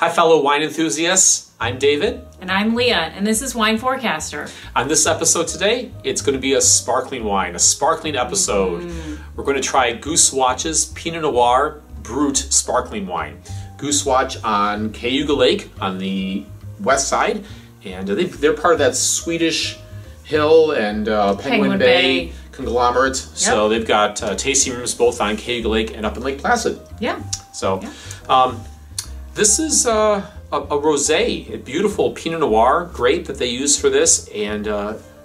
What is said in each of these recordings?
Hi, fellow wine enthusiasts. I'm David. And I'm Leah, and this is Wine Forecaster. On this episode today, it's going to be a sparkling wine, a sparkling episode. We're going to try Goose Watch's Pinot Noir Brut sparkling wine. Goose Watch on Cayuga Lake on the west side, and they're part of that Swedish Hill and Penguin Bay conglomerate. Yep. So they've got tasting rooms both on Cayuga Lake and up in Lake Placid. Yeah. So this is a rosé, a beautiful Pinot Noir grape that they use for this, and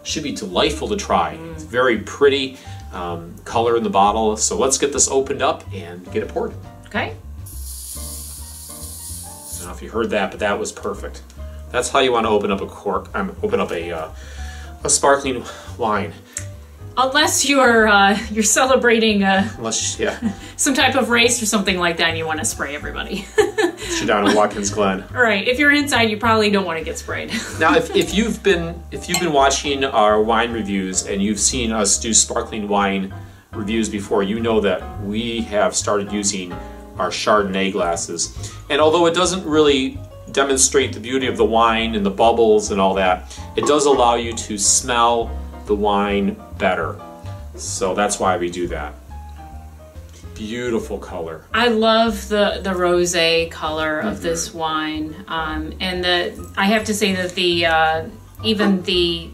should be delightful to try. It's very pretty color in the bottle. So let's get this opened up and get it poured. Okay. I don't know if you heard that, but that was perfect. That's how you want to open up a cork. Open up a sparkling wine. Unless you're celebrating Yeah. some type of race or something like that, and you want to spray everybody. You're down in Watkins Glen. All right. If you're inside, you probably don't want to get sprayed. Now, if you've been watching our wine reviews and you've seen us do sparkling wine reviews before, you know that we have started using our Chardonnay glasses. And although it doesn't really demonstrate the beauty of the wine and the bubbles and all that, it does allow you to smell the wine better. So that's why we do that. Beautiful color. I love the rosé color of this wine, and I have to say that even the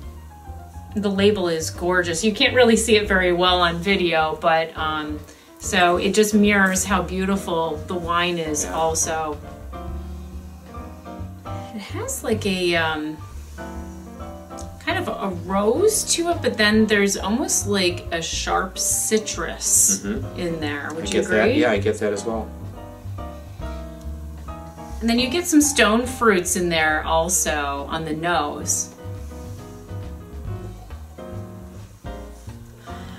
label is gorgeous. You can't really see it very well on video, but so it just mirrors how beautiful the wine is. Yeah. Also, it has like a kind of a rose to it, but then there's almost like a sharp citrus in there. Would you agree? That. Yeah, I get that as well. And then you get some stone fruits in there also on the nose.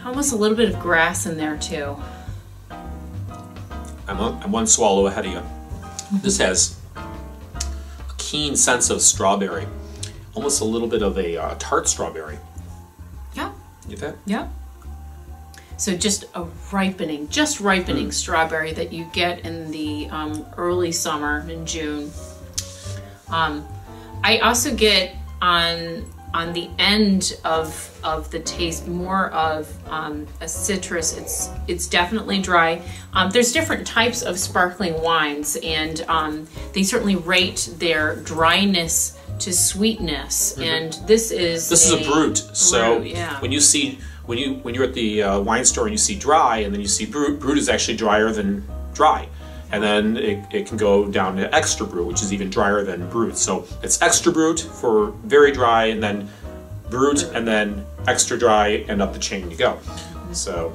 Almost a little bit of grass in there too. I'm one swallow ahead of you. This has a keen sense of strawberry. Almost a little bit of a tart strawberry. Yeah. You get that? Yeah. So just a ripening strawberry that you get in the early summer in June. I also get on the end of the taste more of a citrus. It's definitely dry. There's different types of sparkling wines, and they certainly rate their dryness to sweetness, and this is a Brut. So yeah. when you're at the wine store and you see dry, and then you see Brut is actually drier than dry, and then it can go down to extra Brut, which is even drier than Brut. So it's extra Brut for very dry, and then Brut, and then extra dry, and up the chain you go. So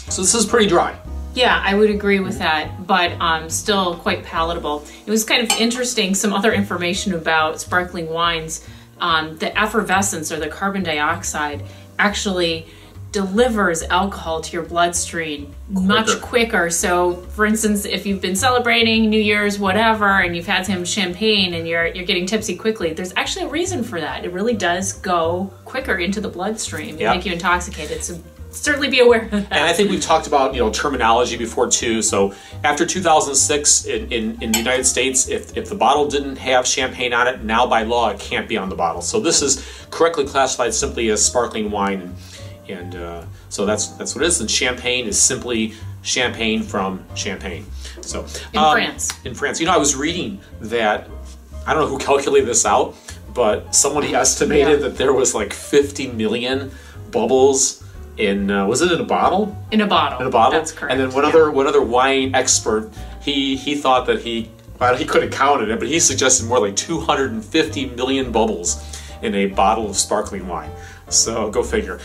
this is pretty dry. Yeah, I would agree with that, but still quite palatable. It was kind of interesting, some other information about sparkling wines. The effervescence, or the carbon dioxide, actually delivers alcohol to your bloodstream much quicker. So, for instance, if you've been celebrating New Year's, whatever, and you've had some champagne and you're getting tipsy quickly, there's actually a reason for that. It really does go quicker into the bloodstream and make you intoxicated. So certainly be aware of that. And I think we've talked about terminology before too. So after 2006 in the United States, if the bottle didn't have champagne on it, now by law it can't be on the bottle. So this is correctly classified simply as sparkling wine, and so that's what it is. And champagne is simply champagne from Champagne. So in France, I was reading that, I don't know who calculated this out, but somebody estimated that there was like 50 million bubbles in was it in a bottle? In a bottle. In a bottle. That's correct. And then one other wine expert, he thought that he couldn't count it, but he suggested more like 250 million bubbles in a bottle of sparkling wine. So go figure.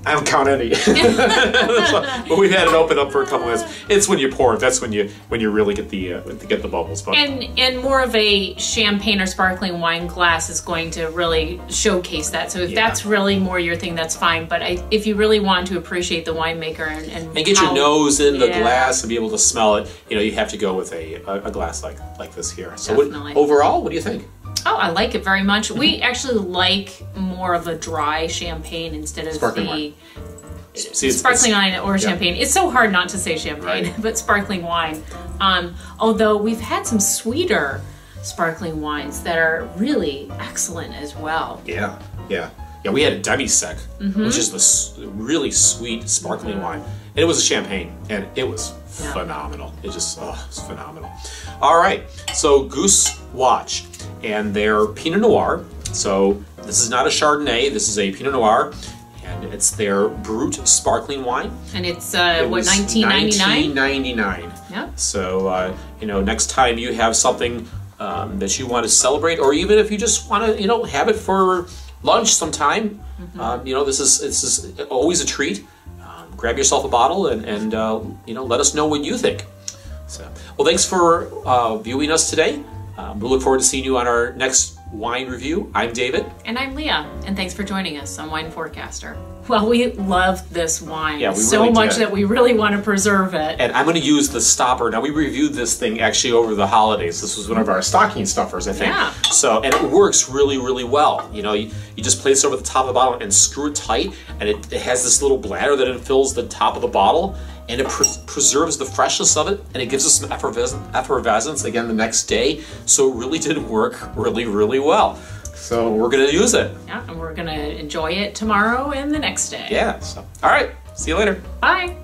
I don't count any, but we've had it open up for a couple minutes. It's when you pour it. That's when you really get the bubbles. But and more of a champagne or sparkling wine glass is going to really showcase that. So if that's really more your thing, that's fine. But if you really want to appreciate the winemaker and get your nose in the glass and be able to smell it, you have to go with a glass like this here. So overall, what do you think? Oh, I like it very much. We actually like more of a dry champagne instead of sparkling wine. Sparkling wine or champagne. It's so hard not to say champagne, but sparkling wine. Although we've had some sweeter sparkling wines that are really excellent as well. Yeah, yeah. Yeah, we had a demi-sec, which is this really sweet sparkling wine. And it was a champagne, and it was phenomenal. It just, it was phenomenal. All right, so Goose Watch, and their Pinot Noir. So this is not a Chardonnay, this is a Pinot Noir, and it's their Brut sparkling wine. And it's, what, $19.99? $19.99. Yeah. So, you know, next time you have something that you want to celebrate, or even if you just want to, you know, have it for lunch sometime, you know, this is always a treat. Grab yourself a bottle and you know, let us know what you think. So, well, thanks for viewing us today. We look forward to seeing you on our next wine review. I'm David. And I'm Leah. And thanks for joining us on Wine Forecaster. Well, we love this wine so really much did. that we really want to preserve it. And I'm going to use the stopper. Now, we reviewed this thing actually over the holidays. This was one of our stocking stuffers, I think. Yeah. So, and it works really, really well. You know, you just place it over the top of the bottle and screw it tight, and it has this little bladder that it fills the top of the bottle, and it preserves the freshness of it, and it gives us some effervescence again the next day. So it really did work really, really well. So we're going to use it. Yeah, and we're going to enjoy it tomorrow and the next day. Yeah. So, all right. See you later. Bye.